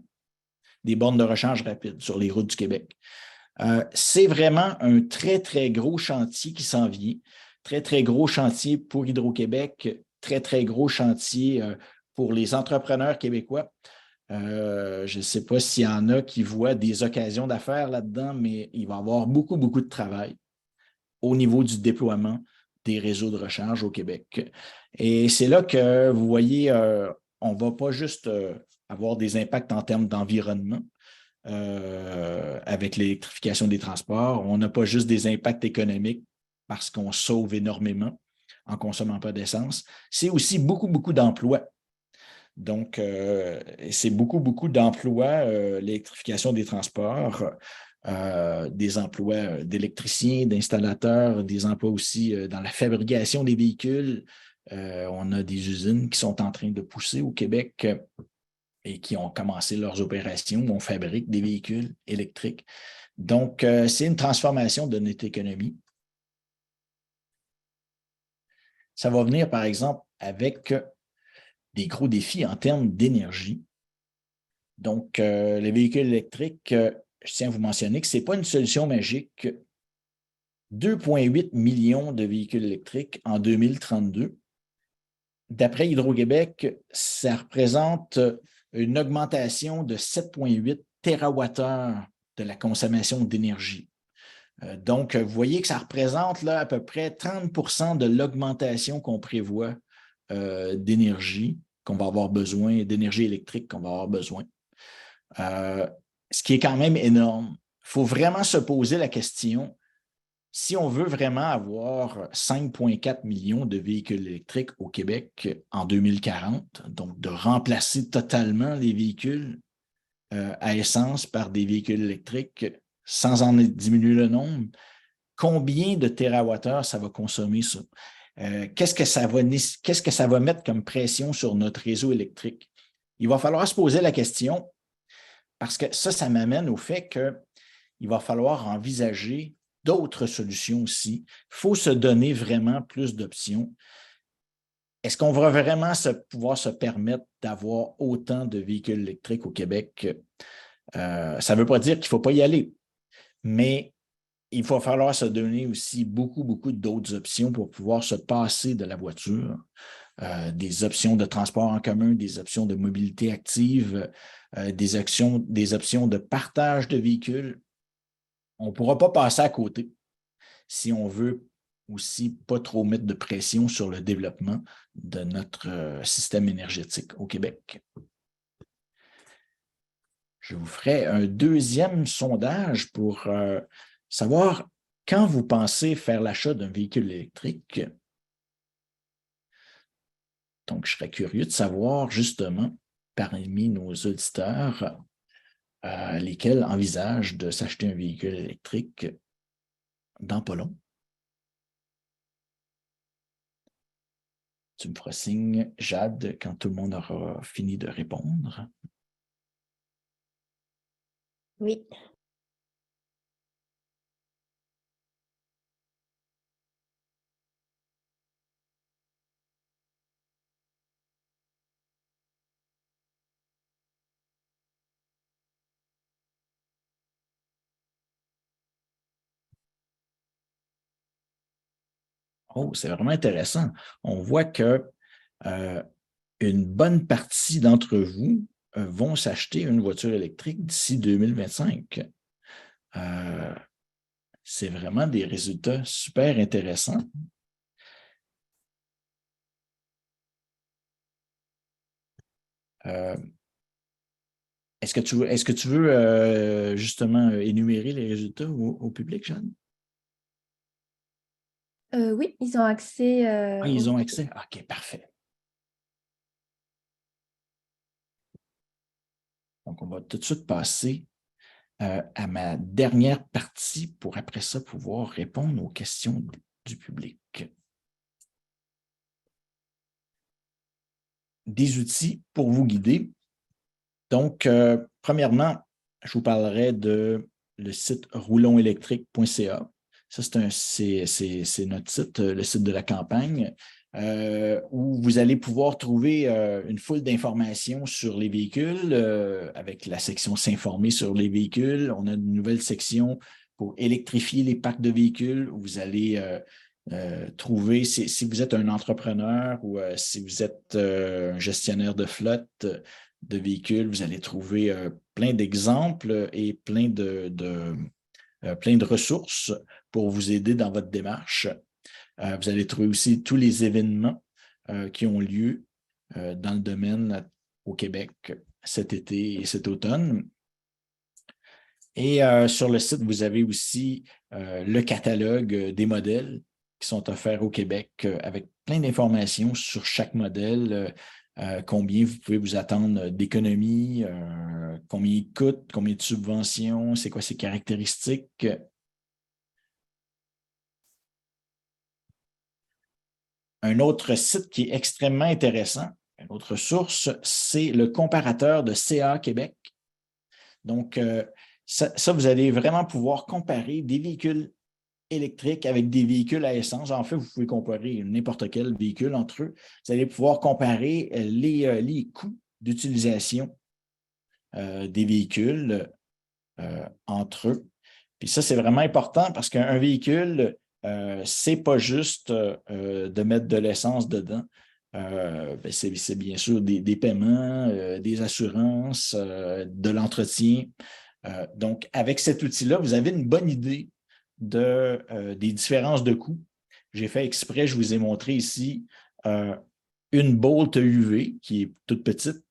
Speaker 2: des bornes de recharge rapides sur les routes du Québec. C'est vraiment un très, très gros chantier qui s'en vient. Très, très gros chantier pour Hydro-Québec, très, très gros chantier pour les entrepreneurs québécois. Je ne sais pas s'il y en a qui voient des occasions d'affaires là-dedans, mais il va y avoir beaucoup, beaucoup de travail au niveau du déploiement des réseaux de recharge au Québec. Et c'est là que vous voyez, on ne va pas juste avoir des impacts en termes d'environnement avec l'électrification des transports. On n'a pas juste des impacts économiques parce qu'on sauve énormément en ne consommant pas d'essence. C'est aussi beaucoup, beaucoup d'emplois. Donc, c'est beaucoup, beaucoup d'emplois, l'électrification des transports, des emplois d'électriciens, d'installateurs, des emplois aussi dans la fabrication des véhicules. On a des usines qui sont en train de pousser au Québec et qui ont commencé leurs opérations, où on fabrique des véhicules électriques. Donc, c'est une transformation de notre économie. Ça va venir, par exemple, avec des gros défis en termes d'énergie. Donc, les véhicules électriques, je tiens à vous mentionner que ce n'est pas une solution magique. 2,8 millions de véhicules électriques en 2032. D'après Hydro-Québec, ça représente une augmentation de 7,8 TWh de la consommation d'énergie. Donc, vous voyez que ça représente là, à peu près 30% de l'augmentation qu'on prévoit d'énergie qu'on va avoir besoin, d'énergie électrique qu'on va avoir besoin. Ce qui est quand même énorme. Il faut vraiment se poser la question, si on veut vraiment avoir 5,4 millions de véhicules électriques au Québec en 2040, donc de remplacer totalement les véhicules à essence par des véhicules électriques sans en diminuer le nombre, combien de térawattheures ça va consommer ça? Qu'est-ce que ça va mettre comme pression sur notre réseau électrique? il va falloir se poser la question, parce que ça m'amène au fait qu'il va falloir envisager d'autres solutions aussi. Il faut se donner vraiment plus d'options. Est-ce qu'on va vraiment pouvoir se permettre d'avoir autant de véhicules électriques au Québec? Ça ne veut pas dire qu'il ne faut pas y aller, mais il va falloir se donner aussi beaucoup, beaucoup d'autres options pour pouvoir se passer de la voiture, des options de transport en commun, des options de mobilité active, des options de partage de véhicules. On ne pourra pas passer à côté si on veut aussi pas trop mettre de pression sur le développement de notre système énergétique au Québec. Je vous ferai un deuxième sondage pour savoir quand vous pensez faire l'achat d'un véhicule électrique. Donc, je serais curieux de savoir justement parmi nos auditeurs lesquels envisagent de s'acheter un véhicule électrique dans pas long. Tu me feras signe, Jade, quand tout le monde aura fini de répondre.
Speaker 1: Oui.
Speaker 2: Oh, c'est vraiment intéressant. On voit que une bonne partie d'entre vous vont s'acheter une voiture électrique d'ici 2025. C'est vraiment des résultats super intéressants. Est-ce que tu veux justement énumérer les résultats au public, Jeanne?
Speaker 1: Oui, ils ont accès
Speaker 2: Ils
Speaker 1: au...
Speaker 2: ont accès? OK, parfait. Donc, on va tout de suite passer à ma dernière partie pour après ça pouvoir répondre aux questions du public. Des outils pour vous guider. Donc, premièrement, je vous parlerai de le site roulonsélectrique.ca. Ça, c'est notre site, le site de la campagne, où vous allez pouvoir trouver une foule d'informations sur les véhicules, avec la section S'informer sur les véhicules. On a une nouvelle section pour électrifier les parcs de véhicules, où vous allez trouver, si vous êtes un entrepreneur ou si vous êtes un gestionnaire de flotte de véhicules, vous allez trouver plein d'exemples et plein de ressources pour vous aider dans votre démarche. Vous allez trouver aussi tous les événements qui ont lieu dans le domaine au Québec cet été et cet automne. Et sur le site, vous avez aussi le catalogue des modèles qui sont offerts au Québec avec plein d'informations sur chaque modèle, combien vous pouvez vous attendre d'économies, combien il coûte, combien de subventions, c'est quoi ses caractéristiques. Un autre site qui est extrêmement intéressant, une autre source, c'est le comparateur de CA Québec. Donc, ça, vous allez vraiment pouvoir comparer des véhicules électriques avec des véhicules à essence. En fait, vous pouvez comparer n'importe quel véhicule entre eux. Vous allez pouvoir comparer les coûts d'utilisation des véhicules entre eux. Puis ça, c'est vraiment important parce qu'un véhicule, c'est pas juste de mettre de l'essence dedans. C'est bien sûr des paiements, des assurances, de l'entretien. Donc, avec cet outil-là, vous avez une bonne idée des différences de coûts. J'ai fait exprès, je vous ai montré ici une Bolt UV qui est toute petite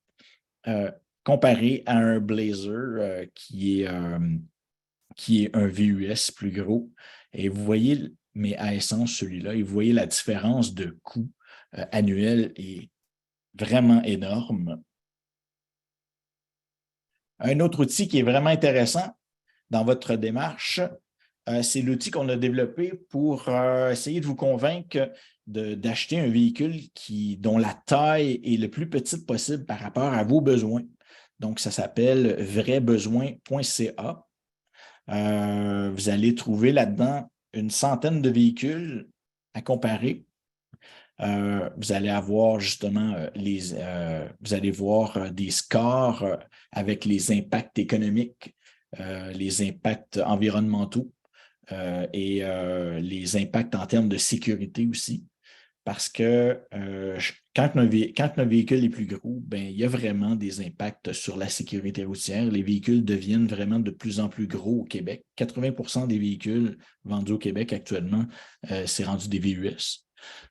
Speaker 2: comparée à un Blazer qui est un VUS plus gros. Et vous voyez, mais à essence, celui-là, et vous voyez la différence de coût annuel est vraiment énorme. Un autre outil qui est vraiment intéressant dans votre démarche, c'est l'outil qu'on a développé pour essayer de vous convaincre d'acheter un véhicule dont la taille est le plus petite possible par rapport à vos besoins. Donc, ça s'appelle vraisbesoin.ca. Vous allez trouver là-dedans une centaine de véhicules à comparer. Vous allez avoir justement vous allez voir des scores avec les impacts économiques, les impacts environnementaux et les impacts en termes de sécurité aussi. Parce que quand un véhicule est plus gros, ben, il y a vraiment des impacts sur la sécurité routière. Les véhicules deviennent vraiment de plus en plus gros au Québec. 80% des véhicules vendus au Québec actuellement, c'est rendu des VUS.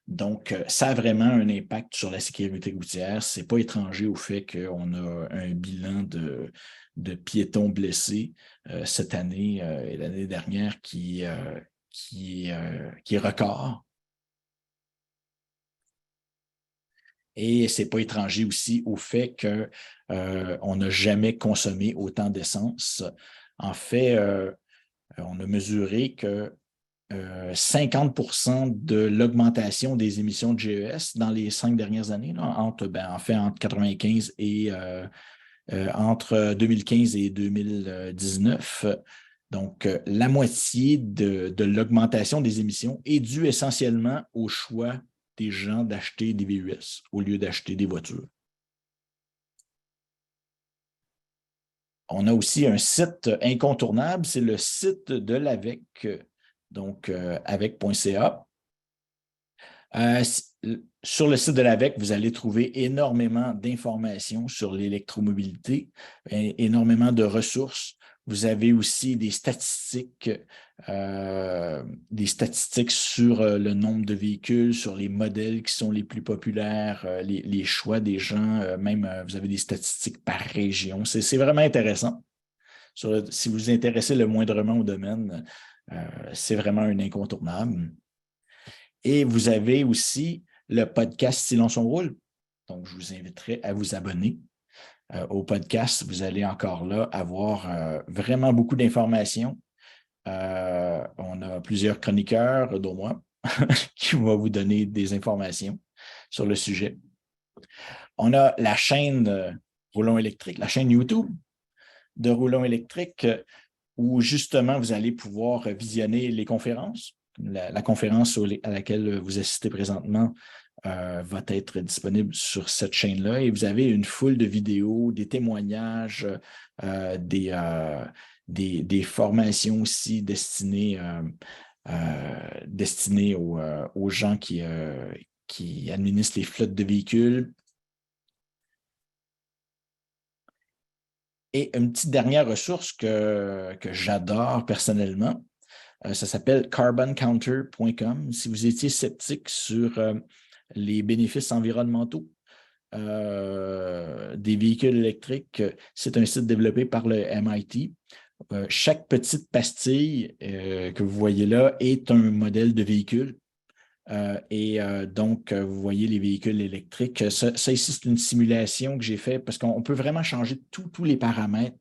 Speaker 2: Donc, ça a vraiment un impact sur la sécurité routière. Ce n'est pas étranger au fait qu'on a un bilan de piétons blessés cette année et l'année dernière qui est record. Et ce n'est pas étranger aussi au fait qu'on n'a jamais consommé autant d'essence. En fait, on a mesuré que 50% de l'augmentation des émissions de GES dans les 5 dernières années, là, entre 95 et entre 2015 et 2019. Donc, la moitié de l'augmentation des émissions est due essentiellement au choix des gens d'acheter des VUS au lieu d'acheter des voitures. On a aussi un site incontournable, c'est le site de l'AVEC, donc avec.ca. Sur le site de l'AVEC, vous allez trouver énormément d'informations sur l'électromobilité, énormément de ressources. Vous avez aussi des statistiques sur le nombre de véhicules, sur les modèles qui sont les plus populaires, les choix des gens, même vous avez des statistiques par région. C'est vraiment intéressant. Si vous vous intéressez le moindrement au domaine, c'est vraiment un incontournable. Et vous avez aussi le podcast Silence on roule. Donc, je vous inviterai à vous abonner au podcast. Vous allez encore là avoir vraiment beaucoup d'informations. On a plusieurs chroniqueurs, dont moi, qui vont vous donner des informations sur le sujet. On a la chaîne Roulons électrique, la chaîne YouTube de Roulons électrique, où justement, vous allez pouvoir visionner les conférences. La conférence à laquelle vous assistez présentement va être disponible sur cette chaîne-là. Et vous avez une foule de vidéos, des témoignages, des formations aussi destinées aux gens qui administrent les flottes de véhicules. Et une petite dernière ressource que j'adore personnellement, ça s'appelle carboncounter.com. Si vous étiez sceptique sur les bénéfices environnementaux des véhicules électriques, c'est un site développé par le MIT. Chaque petite pastille que vous voyez là est un modèle de véhicule. Donc, vous voyez les véhicules électriques. Ça ici, c'est une simulation que j'ai faite parce qu'on peut vraiment changer tous les paramètres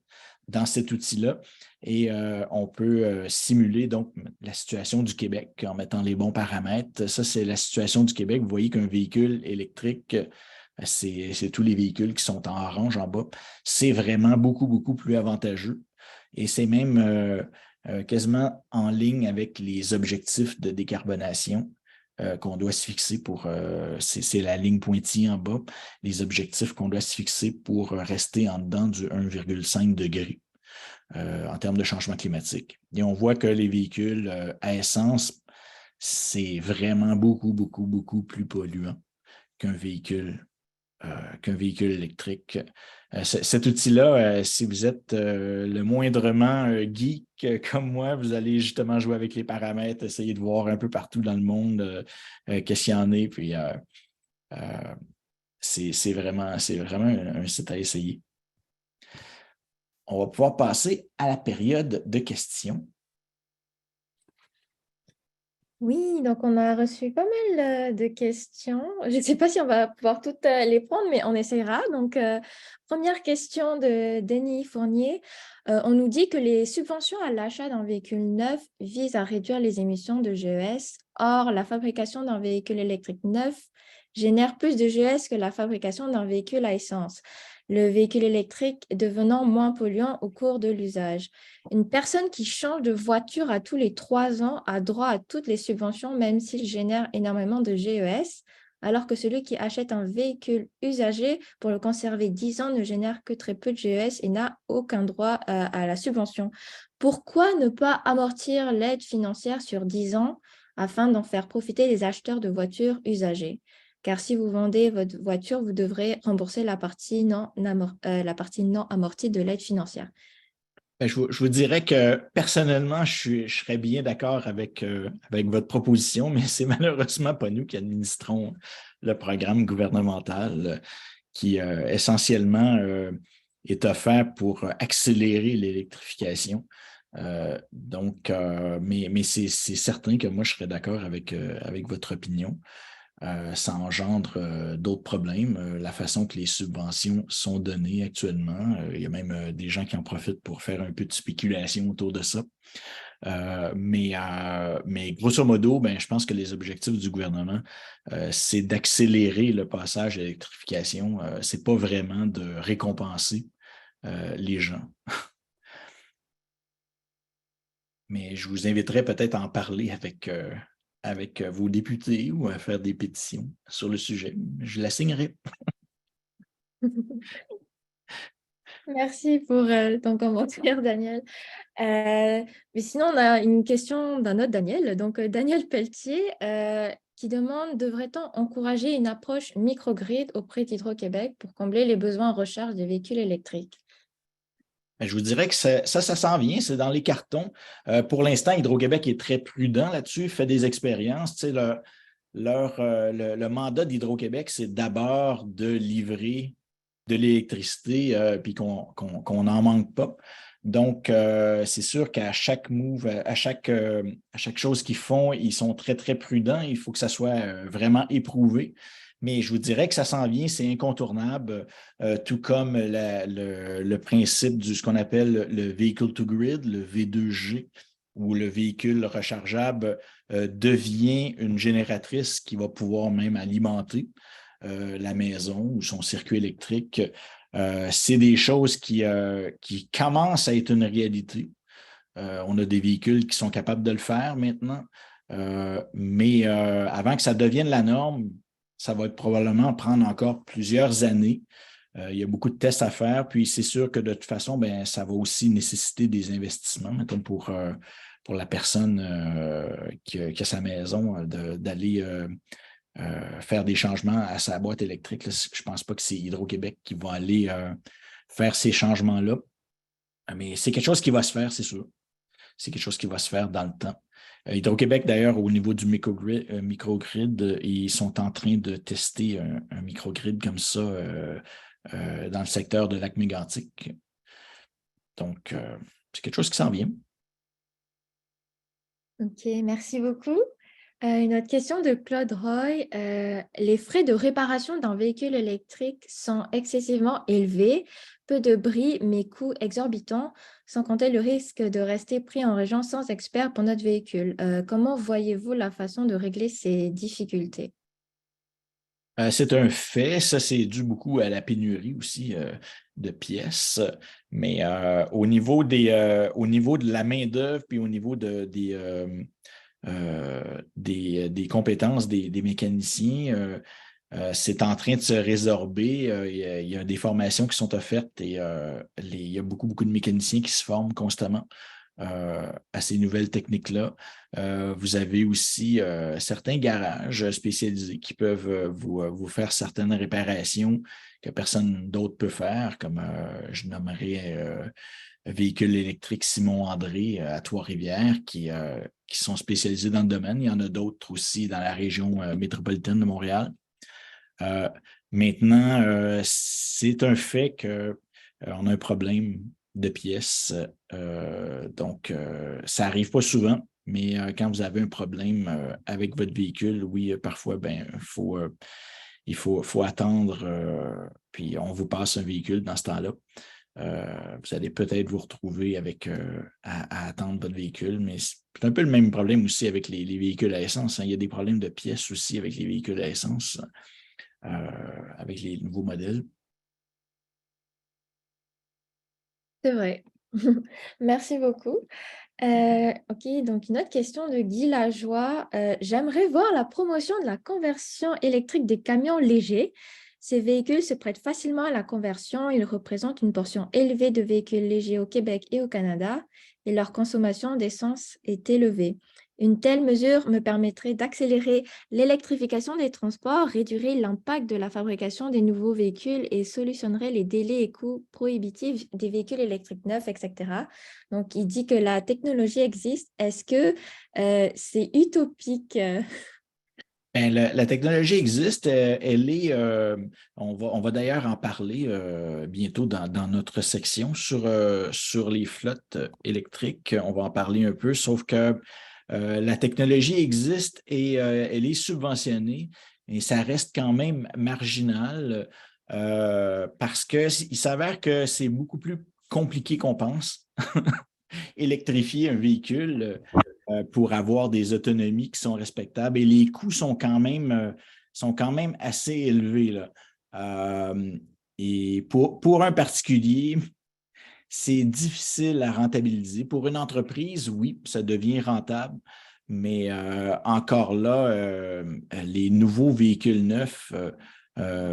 Speaker 2: dans cet outil-là. Et on peut simuler donc la situation du Québec en mettant les bons paramètres. Ça, c'est la situation du Québec. Vous voyez qu'un véhicule électrique, c'est tous les véhicules qui sont en orange en bas. C'est vraiment beaucoup, beaucoup plus avantageux. Et c'est même quasiment en ligne avec les objectifs de décarbonation qu'on doit se fixer c'est la ligne pointillée en bas, les objectifs qu'on doit se fixer pour rester en dedans du 1,5 degré en termes de changement climatique. Et on voit que les véhicules à essence, c'est vraiment beaucoup, beaucoup, beaucoup plus polluant qu'un véhicule électrique. Cet outil-là, si vous êtes le moindrement geek comme moi, vous allez justement jouer avec les paramètres, essayer de voir un peu partout dans le monde qu'est-ce qu'il y en a. Puis c'est vraiment un site à essayer. On va pouvoir passer à la période de questions.
Speaker 1: Oui, donc on a reçu pas mal de questions. Je ne sais pas si on va pouvoir toutes les prendre, mais on essaiera. Donc, première question de Denis Fournier. On nous dit que les subventions à l'achat d'un véhicule neuf visent à réduire les émissions de GES. Or, la fabrication d'un véhicule électrique neuf génère plus de GES que la fabrication d'un véhicule à essence, le véhicule électrique devenant moins polluant au cours de l'usage. Une personne qui change de voiture à tous les 3 ans a droit à toutes les subventions, même s'il génère énormément de GES, alors que celui qui achète un véhicule usagé pour le conserver 10 ans ne génère que très peu de GES et n'a aucun droit à la subvention. Pourquoi ne pas amortir l'aide financière sur 10 ans afin d'en faire profiter les acheteurs de voitures usagées? Car si vous vendez votre voiture, vous devrez rembourser la partie non amortie de l'aide financière.
Speaker 2: Ben, je vous dirais que personnellement, je serais bien d'accord avec votre proposition, mais c'est malheureusement pas nous qui administrons le programme gouvernemental qui essentiellement est offert pour accélérer l'électrification. Mais c'est certain que moi, je serais d'accord avec votre opinion. Ça engendre d'autres problèmes. La façon que les subventions sont données actuellement, il y a même des gens qui en profitent pour faire un peu de spéculation autour de ça. Mais grosso modo, ben, je pense que les objectifs du gouvernement, c'est d'accélérer le passage à l'électrification. C'est pas vraiment de récompenser les gens. Mais je vous inviterai peut-être à en parler avec vos députés ou à faire des pétitions sur le sujet. Je la signerai.
Speaker 1: Merci pour ton commentaire, Daniel. Mais sinon, on a une question d'un autre Daniel. Donc, Daniel Pelletier, qui demande, devrait-on encourager une approche microgrid auprès d'Hydro-Québec pour combler les besoins en recharge des véhicules électriques?
Speaker 2: Ben, je vous dirais que ça s'en vient, c'est dans les cartons. Pour l'instant, Hydro-Québec est très prudent là-dessus, fait des expériences. Tu sais, le mandat d'Hydro-Québec, c'est d'abord de livrer de l'électricité, puis qu'on n'en manque pas. Donc, c'est sûr qu'à chaque move, à chaque chose qu'ils font, ils sont très, très prudents. Il faut que ça soit vraiment éprouvé. Mais je vous dirais que ça s'en vient, c'est incontournable, tout comme le principe ce qu'on appelle le vehicle to grid, le V2G, où le véhicule rechargeable devient une génératrice qui va pouvoir même alimenter la maison ou son circuit électrique. C'est des choses qui commencent à être une réalité. On a des véhicules qui sont capables de le faire maintenant, mais avant que ça devienne la norme, ça va probablement prendre encore plusieurs années. Il y a beaucoup de tests à faire, puis c'est sûr que de toute façon, ben, ça va aussi nécessiter des investissements, mettons, pour la personne qui a sa maison, d'aller faire des changements à sa boîte électrique. Là, je ne pense pas que c'est Hydro-Québec qui va aller faire ces changements-là, mais c'est quelque chose qui va se faire, c'est sûr. C'est quelque chose qui va se faire dans le temps. Hydro-Québec, d'ailleurs, au niveau du microgrid, ils sont en train de tester un microgrid comme ça dans le secteur de Lac-Mégantic. Donc, c'est quelque chose qui s'en vient.
Speaker 1: Ok, merci beaucoup. Une autre question de Claude Roy. Les frais de réparation d'un véhicule électrique sont excessivement élevés, peu de bris, mais coûts exorbitants, sans compter le risque de rester pris en région sans expert pour notre véhicule. Comment voyez-vous la façon de régler ces difficultés?
Speaker 2: C'est un fait. Ça, c'est dû beaucoup à la pénurie aussi de pièces. Mais au niveau de la main-d'œuvre, puis au niveau des compétences des mécaniciens, c'est en train de se résorber. Il y a des formations qui sont offertes et il y a beaucoup, beaucoup de mécaniciens qui se forment constamment à ces nouvelles techniques-là. Vous avez aussi certains garages spécialisés qui peuvent vous faire certaines réparations que personne d'autre peut faire, comme je nommerai Véhicule électrique Simon-André à Trois-Rivières qui sont spécialisés dans le domaine. Il y en a d'autres aussi dans la région métropolitaine de Montréal. Euh, Maintenant, c'est un fait qu'on a un problème de pièces. Donc, ça n'arrive pas souvent, Mais quand vous avez un problème avec votre véhicule, oui, parfois, il faut attendre, puis on vous passe un véhicule dans ce temps-là. Vous allez peut-être vous retrouver à attendre votre véhicule, mais c'est un peu le même problème aussi avec les véhicules à essence, hein. Il y a des problèmes de pièces aussi avec les véhicules à essence, avec les nouveaux modèles.
Speaker 1: C'est vrai. Merci beaucoup. OK, donc une autre question de Guy Lajoie. J'aimerais voir la promotion de la conversion électrique des camions légers. Ces véhicules se prêtent facilement à la conversion. Ils représentent une portion élevée de véhicules légers au Québec et au Canada et leur consommation d'essence est élevée. Une telle mesure me permettrait d'accélérer l'électrification des transports, réduirait l'impact de la fabrication des nouveaux véhicules et solutionnerait les délais et coûts prohibitifs des véhicules électriques neufs, etc. Donc, il dit que la technologie existe. Est-ce que c'est utopique?
Speaker 2: Ben, la technologie existe, on va d'ailleurs en parler bientôt dans notre section sur les flottes électriques. On va en parler un peu, sauf que la technologie existe et elle est subventionnée et ça reste quand même marginal parce qu'il s'avère que c'est beaucoup plus compliqué qu'on pense électrifier un véhicule pour avoir des autonomies qui sont respectables et les coûts sont quand même assez élevés, là. Et pour un particulier, c'est difficile à rentabiliser. Pour une entreprise, oui, ça devient rentable, mais encore là, les nouveaux véhicules neufs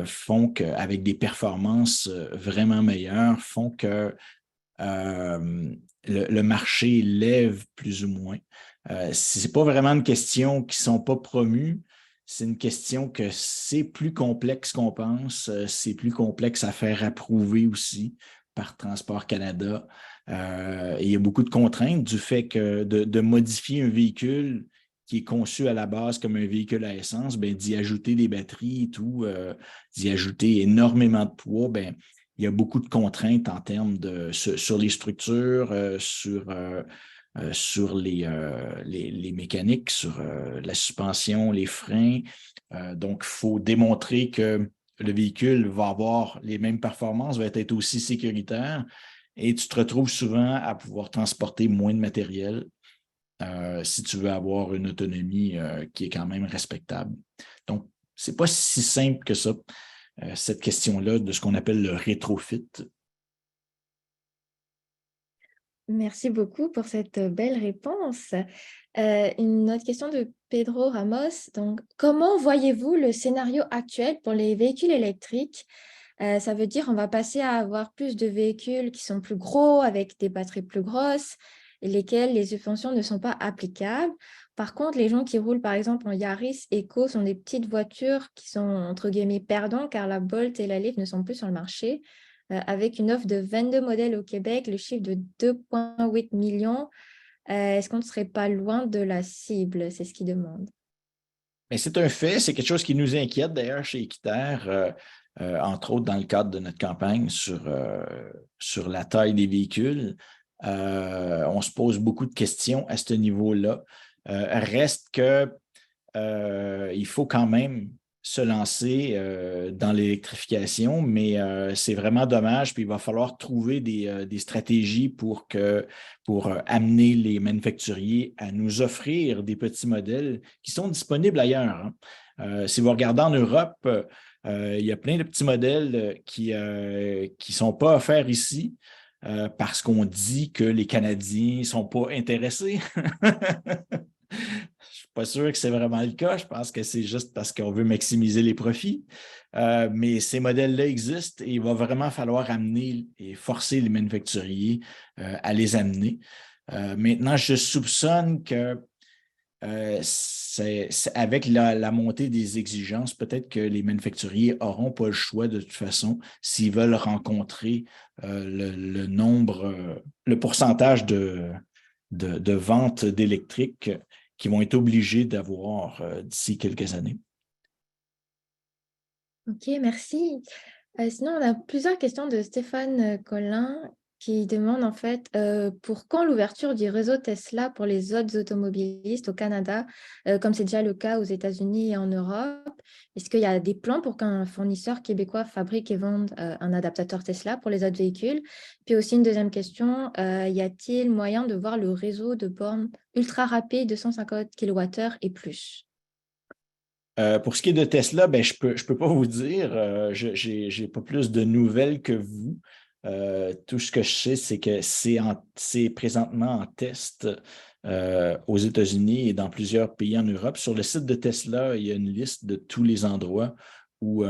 Speaker 2: font qu'avec des performances vraiment meilleures, font que le marché lève plus ou moins. Ce n'est pas vraiment une question qui ne sont pas promues, c'est une question que c'est plus complexe qu'on pense, c'est plus complexe à faire approuver aussi par Transport Canada. Et il y a beaucoup de contraintes du fait que de modifier un véhicule qui est conçu à la base comme un véhicule à essence, ben, d'y ajouter des batteries et tout, d'y ajouter énormément de poids, ben, il y a beaucoup de contraintes en termes sur les structures, sur les mécaniques, sur la suspension, les freins. Donc, il faut démontrer que le véhicule va avoir les mêmes performances, va être aussi sécuritaire et tu te retrouves souvent à pouvoir transporter moins de matériel si tu veux avoir une autonomie qui est quand même respectable. Donc, ce n'est pas si simple que ça, cette question-là de ce qu'on appelle le rétrofit.
Speaker 1: Merci beaucoup pour cette belle réponse. Une autre question de Pedro Ramos. Donc, comment voyez-vous le scénario actuel pour les véhicules électriques? Ça veut dire on va passer à avoir plus de véhicules qui sont plus gros, avec des batteries plus grosses, et lesquels les subventions ne sont pas applicables. Par contre, les gens qui roulent par exemple en Yaris Eco sont des petites voitures qui sont entre guillemets perdants car la Bolt et la Leaf ne sont plus sur le marché. Avec une offre de 22 modèles au Québec, le chiffre de 2,8 millions, est-ce qu'on ne serait pas loin de la cible? C'est ce qu'il demande.
Speaker 2: Mais c'est un fait, c'est quelque chose qui nous inquiète d'ailleurs chez Équiterre, entre autres dans le cadre de notre campagne sur la taille des véhicules. On se pose beaucoup de questions à ce niveau-là. Reste que il faut quand même se lancer dans l'électrification, mais c'est vraiment dommage. Puis il va falloir trouver des stratégies pour amener les manufacturiers à nous offrir des petits modèles qui sont disponibles ailleurs, hein. Si vous regardez en Europe, il y a plein de petits modèles qui ne sont pas offerts ici. Parce qu'on dit que les Canadiens ne sont pas intéressés. Je ne suis pas sûr que c'est vraiment le cas. Je pense que c'est juste parce qu'on veut maximiser les profits. Mais ces modèles-là existent et il va vraiment falloir amener et forcer les manufacturiers à les amener. Maintenant, je soupçonne que avec la montée des exigences, peut-être que les manufacturiers n'auront pas le choix de toute façon s'ils veulent rencontrer le nombre, le pourcentage de ventes d'électriques qui vont être obligés d'avoir d'ici quelques années.
Speaker 1: Ok, merci. Sinon, on a plusieurs questions de Stéphane Collin qui demande en fait pour quand l'ouverture du réseau Tesla pour les autres automobilistes au Canada, comme c'est déjà le cas aux États-Unis et en Europe. Est-ce qu'il y a des plans pour qu'un fournisseur québécois fabrique et vende un adaptateur Tesla pour les autres véhicules? Puis aussi une deuxième question, y a-t-il moyen de voir le réseau de bornes ultra rapide de 150 kWh et plus?
Speaker 2: Pour ce qui est de Tesla, ben, je peux pas vous dire. Je n'ai pas plus de nouvelles que vous. Tout ce que je sais, c'est que c'est présentement en test aux États-Unis et dans plusieurs pays en Europe. Sur le site de Tesla, il y a une liste de tous les endroits où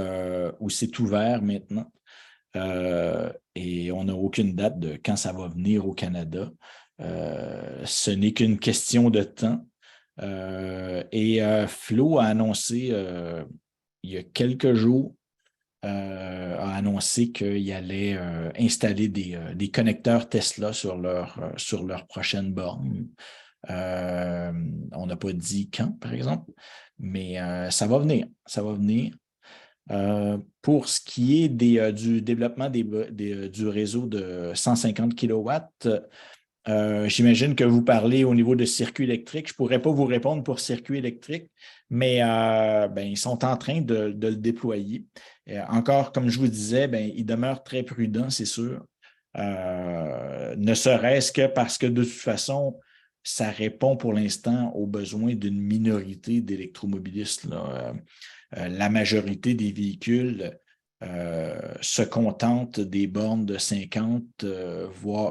Speaker 2: c'est ouvert maintenant. Et on n'a aucune date de quand ça va venir au Canada. Ce n'est qu'une question de temps. Flo a annoncé il y a quelques jours, a annoncé qu'il allait installer des connecteurs Tesla sur leur prochaine borne. On n'a pas dit quand, par exemple, mais ça va venir. Ça va venir. Pour ce qui est du développement du réseau de 150 kilowatts, j'imagine que vous parlez au niveau de circuit électrique. Je ne pourrais pas vous répondre pour circuit électrique, mais ben, ils sont en train de le déployer. Encore, comme je vous disais, ben, ils demeurent très prudents, c'est sûr. Ne serait-ce que parce que de toute façon, ça répond pour l'instant aux besoins d'une minorité d'électromobilistes. La majorité des véhicules se contentent des bornes de 50,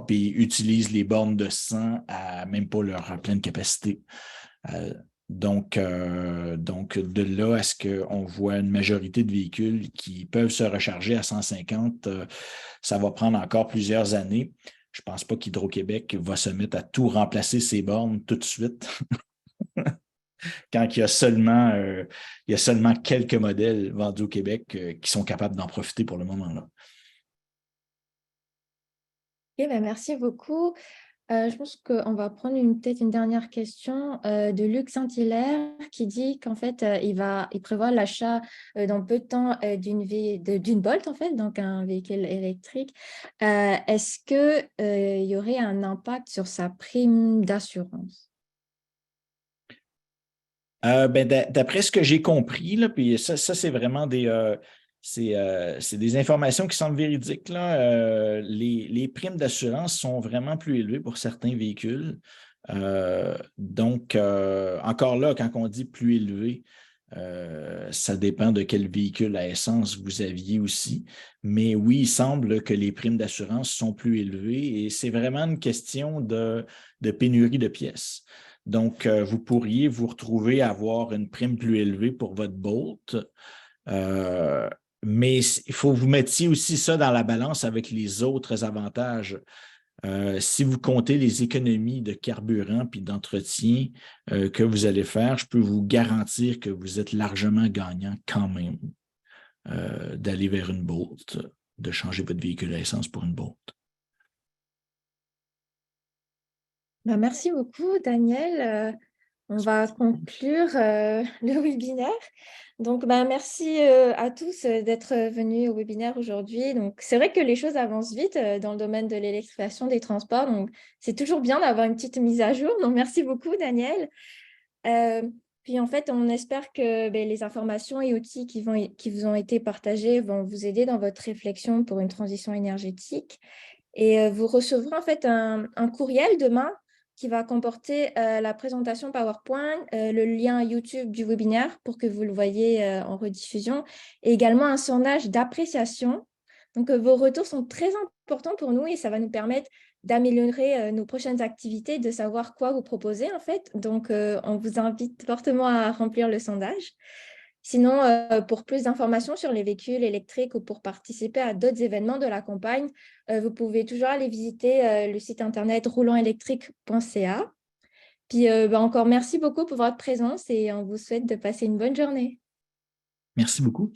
Speaker 2: puis utilisent les bornes de 100 à même pas leur pleine capacité. Donc, de là à ce qu'on voit une majorité de véhicules qui peuvent se recharger à 150, ça va prendre encore plusieurs années. Je ne pense pas qu'Hydro-Québec va se mettre à tout remplacer ces bornes tout de suite. Quand il y a seulement quelques modèles vendus au Québec qui sont capables d'en profiter pour le moment là.
Speaker 1: Ok, ben merci beaucoup. Je pense qu'on va prendre peut-être une dernière question de Luc Saint-Hilaire qui dit qu'en fait, il prévoit l'achat dans peu de temps d'une Bolt, en fait, donc un véhicule électrique. Est-ce qu'il y aurait un impact sur sa prime d'assurance?
Speaker 2: Ben, d'après ce que j'ai compris, là, puis ça c'est vraiment c'est des informations qui semblent véridiques. Là. Les primes d'assurance sont vraiment plus élevées pour certains véhicules. Encore là, quand on dit plus élevé, ça dépend de quel véhicule à essence vous aviez aussi. Mais oui, il semble que les primes d'assurance sont plus élevées et c'est vraiment une question de pénurie de pièces. Donc, vous pourriez vous retrouver à avoir une prime plus élevée pour votre Bolt. Mais il faut que vous mettiez aussi ça dans la balance avec les autres avantages. Si vous comptez les économies de carburant puis d'entretien que vous allez faire, je peux vous garantir que vous êtes largement gagnant quand même d'aller vers une Bolt, de changer votre véhicule à essence pour une Bolt.
Speaker 1: Ben, merci beaucoup, Daniel. On va conclure le webinaire. Donc, ben, merci à tous d'être venus au webinaire aujourd'hui. Donc, c'est vrai que les choses avancent vite dans le domaine de l'électrification des transports. Donc, c'est toujours bien d'avoir une petite mise à jour. Donc, merci beaucoup, Daniel. Euh, Puis, en fait, on espère que ben, les informations et outils qui vous ont été partagés vont vous aider dans votre réflexion pour une transition énergétique. Et vous recevrez en fait un courriel demain qui va comporter la présentation PowerPoint, le lien YouTube du webinaire pour que vous le voyez en rediffusion, et également un sondage d'appréciation. Donc, vos retours sont très importants pour nous et ça va nous permettre d'améliorer nos prochaines activités, de savoir quoi vous proposer en fait. Donc, on vous invite fortement à remplir le sondage. Sinon, pour plus d'informations sur les véhicules électriques ou pour participer à d'autres événements de la campagne, vous pouvez toujours aller visiter le site internet roulantélectrique.ca. Puis encore merci beaucoup pour votre présence et on vous souhaite de passer une bonne journée.
Speaker 2: Merci beaucoup.